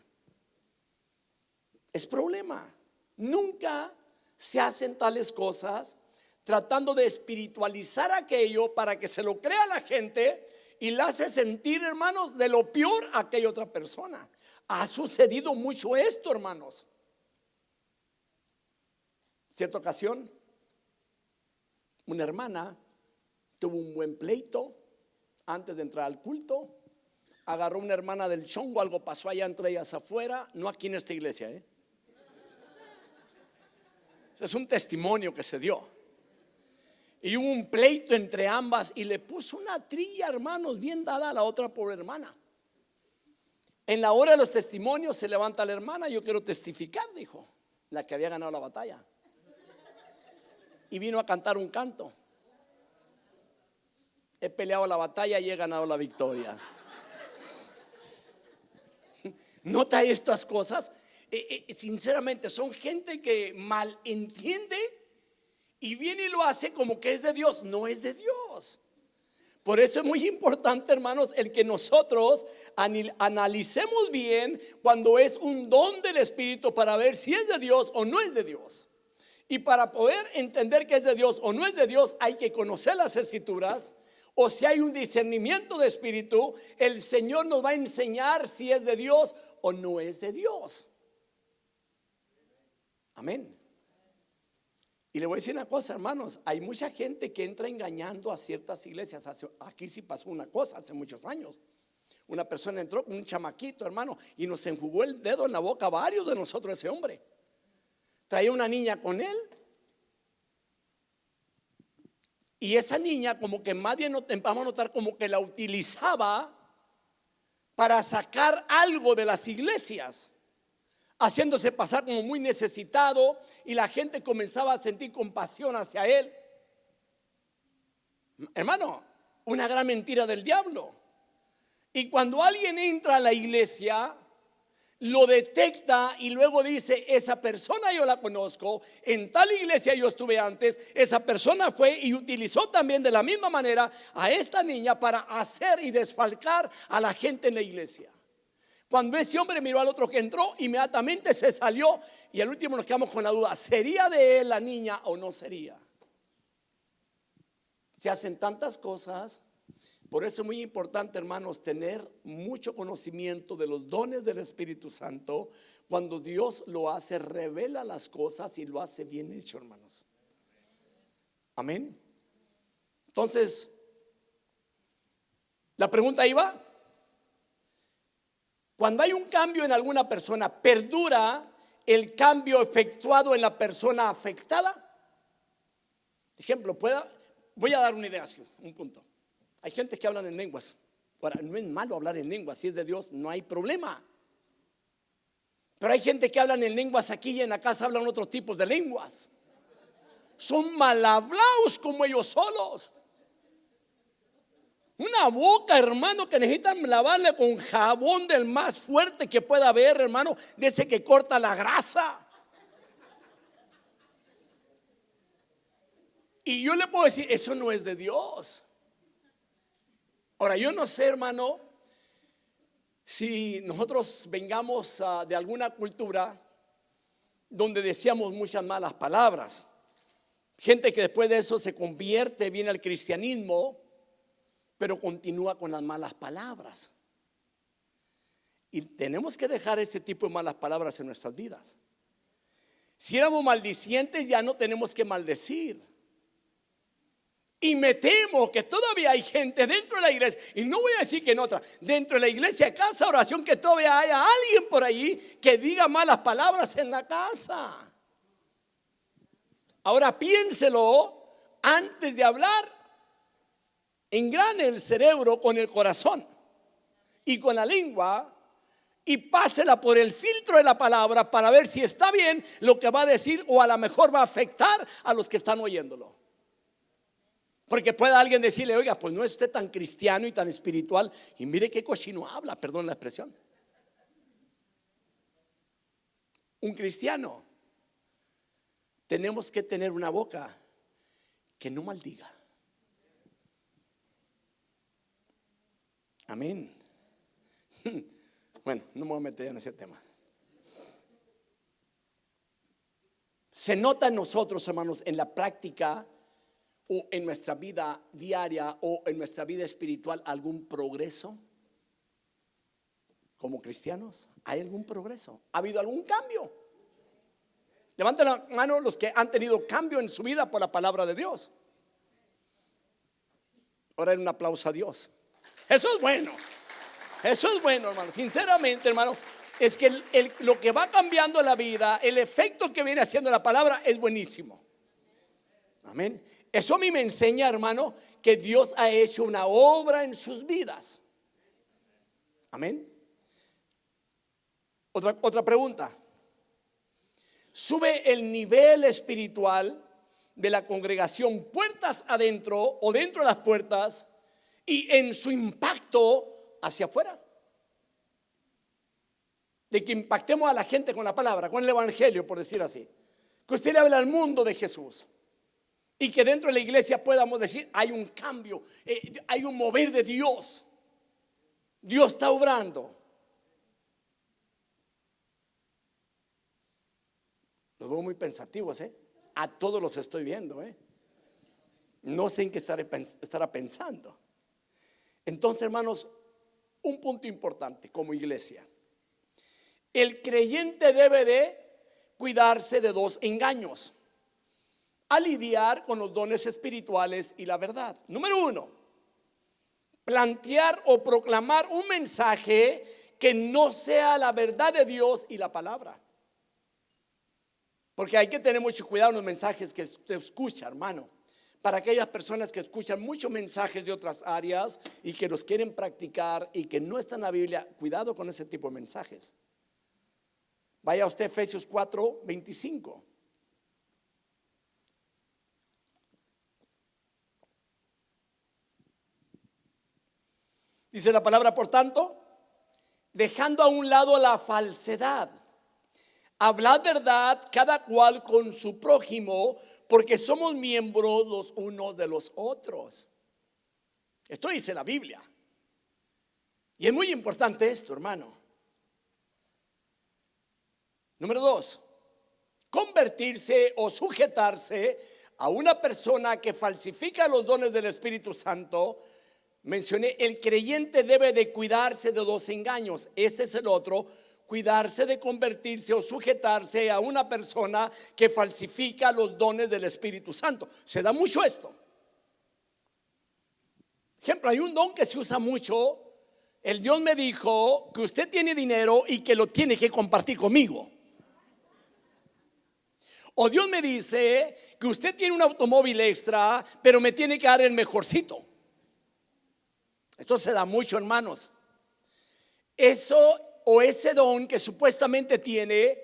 Es problema. Nunca se hacen tales cosas tratando de espiritualizar aquello para que se lo crea la gente y la hace sentir, hermanos, de lo peor a aquella otra persona. Ha sucedido mucho esto, hermanos. Cierta ocasión, una hermana tuvo un buen pleito antes de entrar al culto. Agarró una hermana del chongo, algo pasó allá entre ellas afuera, no aquí en esta iglesia. Es un testimonio que se dio. Y hubo un pleito entre ambas y le puso una trilla, hermanos, bien dada a la otra pobre hermana. En la hora de los testimonios se levanta la hermana: yo quiero testificar, dijo, la que había ganado la batalla. Y vino a cantar un canto: he peleado la batalla y he ganado la victoria. Nota estas cosas. Sinceramente, son gente que mal entiende y viene y lo hace como que es de Dios. No es de Dios. Por eso es muy importante, hermanos, el que nosotros analicemos bien cuando es un don del Espíritu, para ver si es de Dios o no es de Dios. Y para poder entender que es de Dios o no es de Dios, hay que conocer las Escrituras. O si hay un discernimiento de espíritu, el Señor nos va a enseñar si es de Dios o no es de Dios. Amén. Y le voy a decir una cosa, hermanos: hay mucha gente que entra engañando a ciertas iglesias. Aquí sí pasó una cosa hace muchos años. Una persona entró con un chamaquito, hermano, y nos enjugó el dedo en la boca a varios de nosotros, ese hombre. traía una niña con él. Y esa niña como que más bien vamos a notar como que la utilizaba para sacar algo de las iglesias, haciéndose pasar como muy necesitado, y la gente comenzaba a sentir compasión hacia él. Hermano, una gran mentira del diablo. Y cuando alguien entra a la iglesia, lo detecta y luego dice: esa persona yo la conozco, en tal iglesia yo estuve antes, esa persona fue y utilizó también de la misma manera a esta niña para hacer y desfalcar a la gente en la iglesia. Cuando ese hombre miró al otro que entró, inmediatamente se salió, y al último nos quedamos con la duda: ¿sería de él la niña o no sería? Se hacen tantas cosas. Por eso es muy importante, hermanos, tener mucho conocimiento de los dones del Espíritu Santo. Cuando Dios lo hace, revela las cosas y lo hace bien hecho, hermanos. Amén. Entonces, la pregunta iba: cuando hay un cambio en alguna persona, ¿perdura el cambio efectuado en la persona afectada? Ejemplo, voy a dar una idea así, un punto. Hay gente que hablan en lenguas. Ahora, no es malo hablar en lenguas, si es de Dios no hay problema. Pero hay gente que hablan en lenguas aquí y en la casa hablan otros tipos de lenguas. Son mal hablados como ellos solos. Una boca, hermano, que necesitan lavarle con jabón del más fuerte que pueda haber, hermano, de ese que corta la grasa. Y yo le puedo decir: eso no es de Dios. Ahora, yo no sé, hermano, si nosotros vengamos de alguna cultura donde decíamos muchas malas palabras. Gente que después de eso se convierte, viene al cristianismo, pero continúa con las malas palabras. Y tenemos que dejar ese tipo de malas palabras en nuestras vidas. Si éramos maldicientes, ya no tenemos que maldecir. Y me temo que todavía hay gente dentro de la iglesia, y no voy a decir que en otra, dentro de la iglesia, casa oración, que todavía haya alguien por ahí que diga malas palabras en la casa. Ahora piénselo antes de hablar. Engrane el cerebro con el corazón y con la lengua, y pásela por el filtro de la palabra para ver si está bien lo que va a decir, o a lo mejor va a afectar a los que están oyéndolo. Porque pueda alguien decirle: oiga, pues no es usted tan cristiano y tan espiritual, y mire qué cochino habla, perdón la expresión. Un cristiano, tenemos que tener una boca que no maldiga. Amén. Bueno, no me voy a meter en ese tema. Se nota en nosotros, hermanos, en la práctica o en nuestra vida diaria o en nuestra vida espiritual, algún progreso como cristianos. ¿Hay algún progreso? ¿Ha habido algún cambio? Levanten la mano los que han tenido cambio en su vida por la palabra de Dios. Ahora un aplauso a Dios. Eso es bueno. Eso es bueno, hermano. Sinceramente, hermano, es que lo que va cambiando la vida, el efecto que viene haciendo la palabra es buenísimo. Amén. Eso a mí me enseña, hermano, que Dios ha hecho una obra en sus vidas. Amén. Otra pregunta. ¿Sube el nivel espiritual de la congregación puertas adentro o dentro de las puertas y en su impacto hacia afuera? De que impactemos a la gente con la palabra, con el evangelio, por decir así. Que usted le hable al mundo de Jesús. Y que dentro de la iglesia podamos decir: hay un cambio, hay un mover de Dios. Dios está obrando. Los veo muy pensativos, A todos los estoy viendo, No sé en qué estará pensando. Entonces, hermanos, un punto importante como iglesia: el creyente debe de cuidarse de dos engaños a lidiar con los dones espirituales y la verdad. Número uno, plantear o proclamar un mensaje que no sea la verdad de Dios y la palabra. Porque hay que tener mucho cuidado en los mensajes que usted escucha, hermano. Para aquellas personas que escuchan muchos mensajes de otras áreas y que los quieren practicar y que no están en la Biblia, cuidado con ese tipo de mensajes. Vaya usted a Efesios 4:25. Dice la palabra, por tanto, dejando a un lado la falsedad, hablad verdad cada cual con su prójimo, porque somos miembros los unos de los otros. Esto dice la Biblia. Y es muy importante esto, hermano. Número 2, convertirse o sujetarse a una persona que falsifica los dones del Espíritu Santo. Mencioné, el creyente debe de cuidarse de los engaños. Este es el otro, cuidarse de convertirse o sujetarse a una persona que falsifica los dones del Espíritu Santo. Se da mucho esto. Ejemplo, hay un don que se usa mucho. El Dios me dijo que usted tiene dinero y que lo tiene que compartir conmigo. O Dios me dice que usted tiene un automóvil extra, pero me tiene que dar el mejorcito. Esto se da mucho, hermanos. Eso o ese don que supuestamente tiene,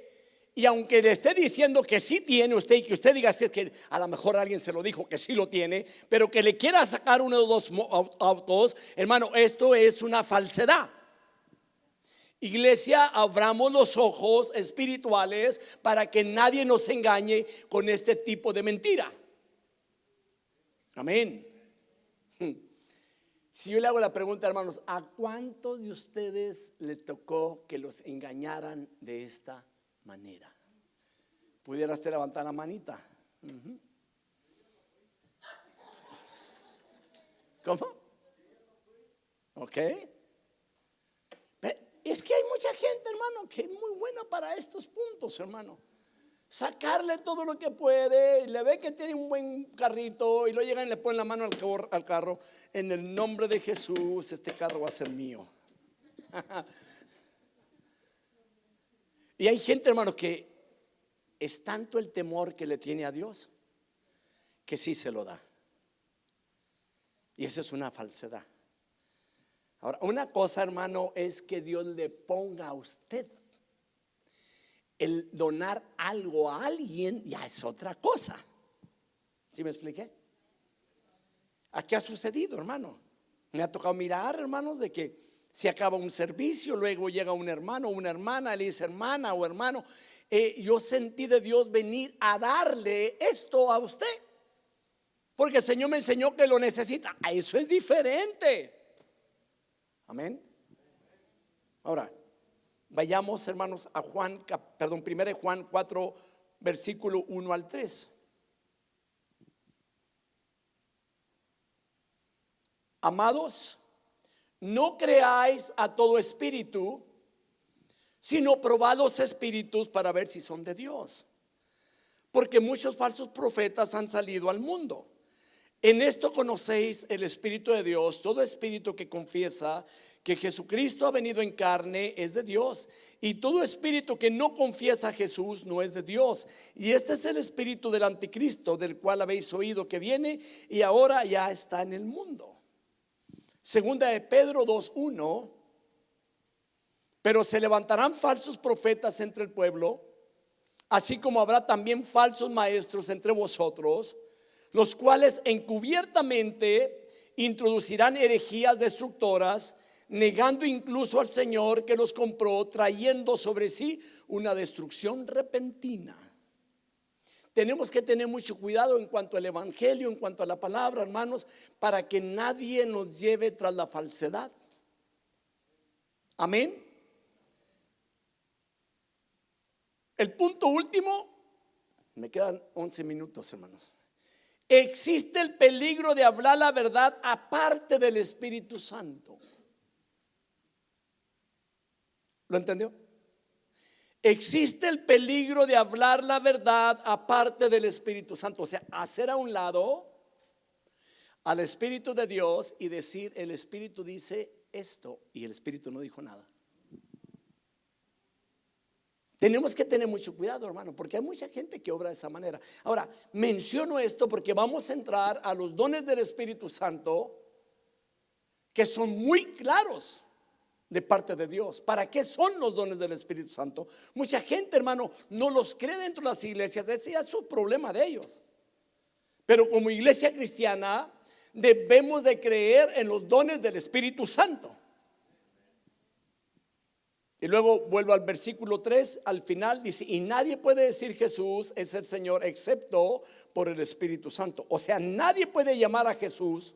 y aunque le esté diciendo que sí tiene usted y que usted diga si es que a lo mejor alguien se lo dijo que sí lo tiene, pero que le quiera sacar uno de los autos, hermano, esto es una falsedad. Iglesia, abramos los ojos espirituales para que nadie nos engañe con este tipo de mentira. Amén. Si yo le hago la pregunta, hermanos, ¿a cuántos de ustedes le tocó que los engañaran de esta manera? ¿Pudiera usted levantar la manita? ¿Cómo? Ok. Es que hay mucha gente, hermano, que es muy buena para estos puntos, hermano. Sacarle todo lo que puede, y le ve que tiene un buen carrito y lo llegan y le ponen la mano al carro. En el nombre de Jesús, este carro va a ser mío. Y hay gente, hermano, que es tanto el temor que le tiene a Dios que sí se lo da. Y esa es una falsedad. Ahora, una cosa, hermano, es que Dios le ponga a usted. El donar algo a alguien ya es otra cosa. ¿Sí me expliqué? Aquí ha sucedido, hermano. Me ha tocado mirar, hermanos, de que se acaba un servicio, luego llega un hermano o una hermana, le dice hermana o hermano, yo sentí de Dios venir a darle esto a usted, porque el Señor me enseñó que lo necesita. Eso es diferente. Amén. Ahora, vayamos, hermanos, a Juan, 1 Juan 4, versículo 1 al 3. Amados, no creáis a todo espíritu, sino probad los espíritus para ver si son de Dios, porque muchos falsos profetas han salido al mundo. En esto conocéis el Espíritu de Dios. Todo espíritu que confiesa que Jesucristo ha venido en carne es de Dios, y todo espíritu que no confiesa a Jesús no es de Dios. Y este es el espíritu del anticristo, del cual habéis oído que viene y ahora ya está en el mundo. Segunda de Pedro 2:1. Pero se levantarán falsos profetas entre el pueblo, así como habrá también falsos maestros entre vosotros, los cuales encubiertamente introducirán herejías destructoras, negando incluso al Señor que los compró, trayendo sobre sí una destrucción repentina. Tenemos que tener mucho cuidado en cuanto al evangelio, en cuanto a la palabra, hermanos, para que nadie nos lleve tras la falsedad. Amén. El punto último, me quedan 11 minutos, hermanos. Existe el peligro de hablar la verdad aparte del Espíritu Santo. ¿Lo entendió? Existe el peligro de hablar la verdad aparte del Espíritu Santo. O sea, hacer a un lado al Espíritu de Dios y decir, el Espíritu dice esto y el Espíritu no dijo nada. Tenemos que tener mucho cuidado, hermano, porque hay mucha gente que obra de esa manera. Ahora, menciono esto porque vamos a entrar a los dones del Espíritu Santo, que son muy claros de parte de Dios. ¿Para qué son los dones del Espíritu Santo? Mucha gente, hermano, no los cree dentro de las iglesias. Ese ya es su problema de ellos. Pero como iglesia cristiana debemos de creer en los dones del Espíritu Santo. Y luego vuelvo al versículo 3, al final dice: y nadie puede decir Jesús es el Señor excepto por el Espíritu Santo. O sea, nadie puede llamar a Jesús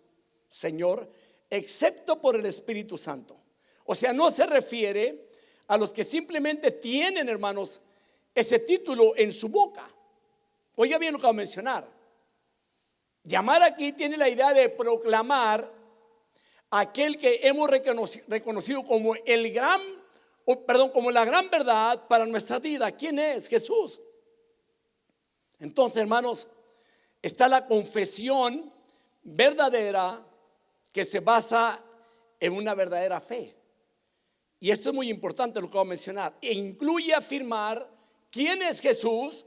Señor excepto por el Espíritu Santo. O sea, no se refiere a los que simplemente tienen, hermanos, ese título en su boca. Oiga bien lo que voy a mencionar. Llamar aquí tiene la idea de proclamar aquel que hemos reconocido como como la gran verdad para nuestra vida. ¿Quién es? Jesús. Entonces, hermanos, está la confesión verdadera que se basa en una verdadera fe. Y esto es muy importante lo que voy a mencionar. E incluye afirmar quién es Jesús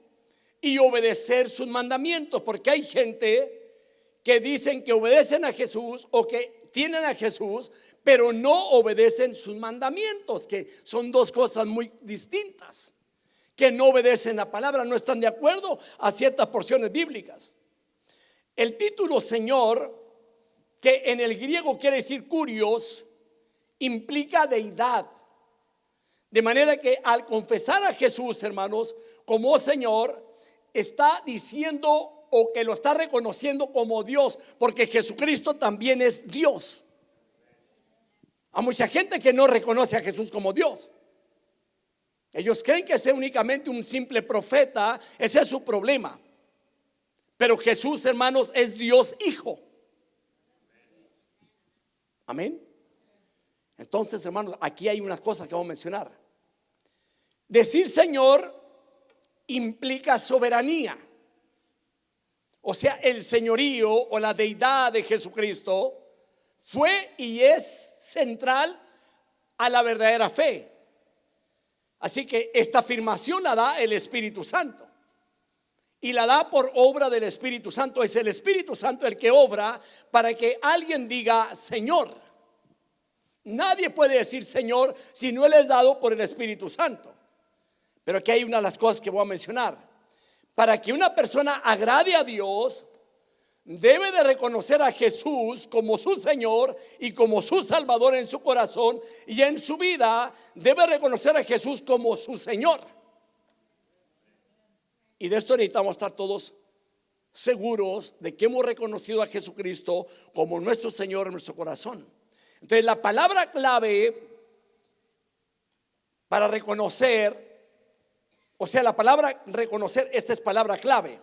y obedecer sus mandamientos. Porque hay gente que dicen que obedecen a Jesús o que tienen a Jesús, pero no obedecen sus mandamientos, que son dos cosas muy distintas. Que no obedecen la palabra, no están de acuerdo a ciertas porciones bíblicas. El título Señor, que en el griego quiere decir kurios, implica deidad. De manera que al confesar a Jesús, hermanos, como Señor, está diciendo o que lo está reconociendo como Dios, porque Jesucristo también es Dios. Hay mucha gente que no reconoce a Jesús como Dios. Ellos creen que es únicamente un simple profeta. Ese es su problema. Pero Jesús, hermanos, es Dios Hijo. Amén. Entonces, hermanos, aquí hay unas cosas que vamos a mencionar. Decir Señor implica soberanía. O sea, el señorío o la deidad de Jesucristo fue y es central a la verdadera fe. Así que esta afirmación la da el Espíritu Santo. Y la da por obra del Espíritu Santo. Es el Espíritu Santo el que obra para que alguien diga Señor. Nadie puede decir Señor si no le es dado por el Espíritu Santo. Pero aquí hay una de las cosas que voy a mencionar. Para que una persona agrade a Dios, debe de reconocer a Jesús como su Señor y como su Salvador en su corazón, y en su vida debe reconocer a Jesús como su Señor. Y de esto necesitamos estar todos seguros de que hemos reconocido a Jesucristo como nuestro Señor en nuestro corazón. Entonces, la palabra clave para reconocer, o sea, la palabra reconocer, esta es palabra clave.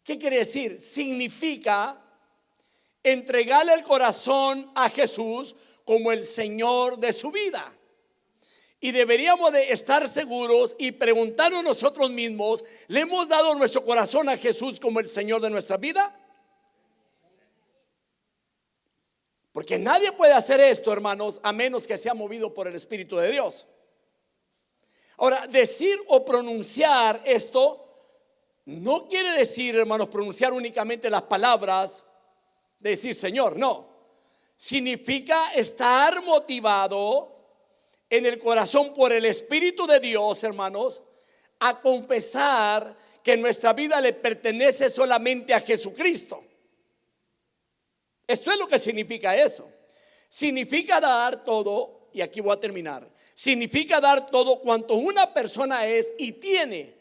¿Qué quiere decir? Significa entregarle el corazón a Jesús como el Señor de su vida. Y deberíamos de estar seguros y preguntarnos nosotros mismos: ¿le hemos dado nuestro corazón a Jesús como el Señor de nuestra vida? Porque nadie puede hacer esto, hermanos, a menos que sea movido por el Espíritu de Dios. Ahora, decir o pronunciar esto no quiere decir, hermanos, pronunciar únicamente las palabras de decir Señor, no. Significa estar motivado en el corazón por el Espíritu de Dios, hermanos, a confesar que nuestra vida le pertenece solamente a Jesucristo. Esto es lo que significa eso. Significa dar todo. Y aquí voy a terminar. Significa dar todo cuanto una persona es y tiene.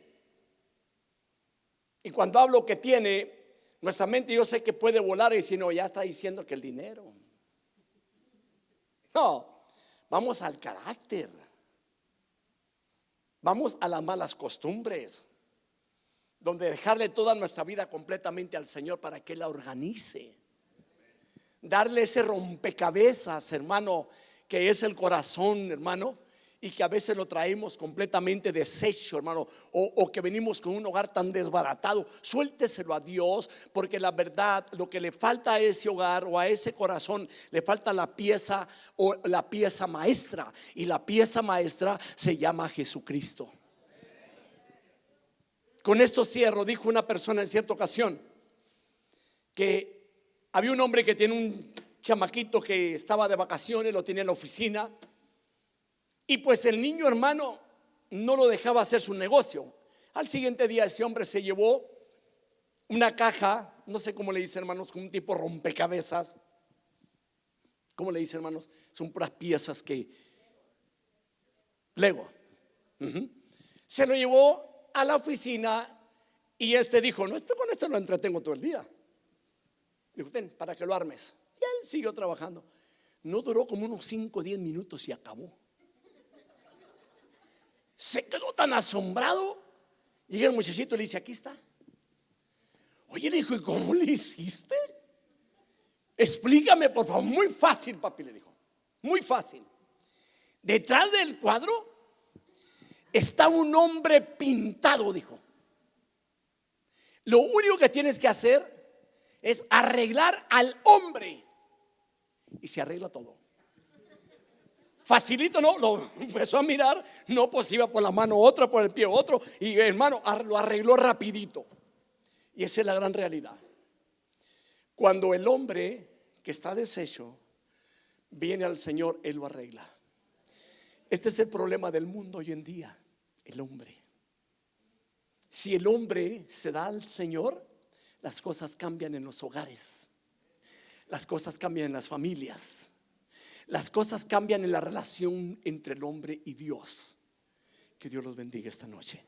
Y cuando hablo que tiene, nuestra mente, yo sé que puede volar y decir, no, ya está diciendo que el dinero. No, vamos al carácter. Vamos a las malas costumbres, donde dejarle toda nuestra vida completamente al Señor para que Él la organice. Darle ese rompecabezas, hermano, que es el corazón, hermano, y que a veces lo traemos completamente deshecho, hermano, o que venimos con un hogar tan desbaratado. Suélteselo a Dios, porque la verdad, lo que le falta a ese hogar o a ese corazón, le falta la pieza o la pieza maestra, y la pieza maestra se llama Jesucristo. con esto cierro. Dijo una persona en cierta ocasión que había un hombre que tiene un chamaquito que estaba de vacaciones, lo tenía en la oficina, y pues el niño hermano no lo dejaba hacer su negocio. Al siguiente día ese hombre se llevó una caja, no sé cómo le dicen, hermanos, como un tipo rompecabezas. ¿Cómo le dicen, hermanos? Son puras piezas que Lego. Se lo llevó a la oficina y dijo: no, con esto lo entretengo todo el día. Dijo: ten, para que lo armes. Y él siguió trabajando. No duró como unos 5 o 10 minutos y acabó. Se quedó tan asombrado. Llega el muchachito y le dice: aquí está. Oye, le dijo: ¿y cómo le hiciste? Explícame, por favor. Muy fácil, papi, le dijo. Muy fácil. Detrás del cuadro está un hombre pintado, dijo. Lo único que tienes que hacer es arreglar al hombre y se arregla todo. Facilito, ¿no? Lo empezó a mirar. No, pues iba por la mano otra, por el pie otro. Y hermano, lo arregló rapidito. Y esa es la gran realidad. Cuando el hombre que está deshecho viene al Señor, Él lo arregla. Este es el problema del mundo hoy en día. El hombre. Si el hombre se da al Señor, las cosas cambian en los hogares. Las cosas cambian en las familias. Las cosas cambian en la relación entre el hombre y Dios. Que Dios los bendiga esta noche.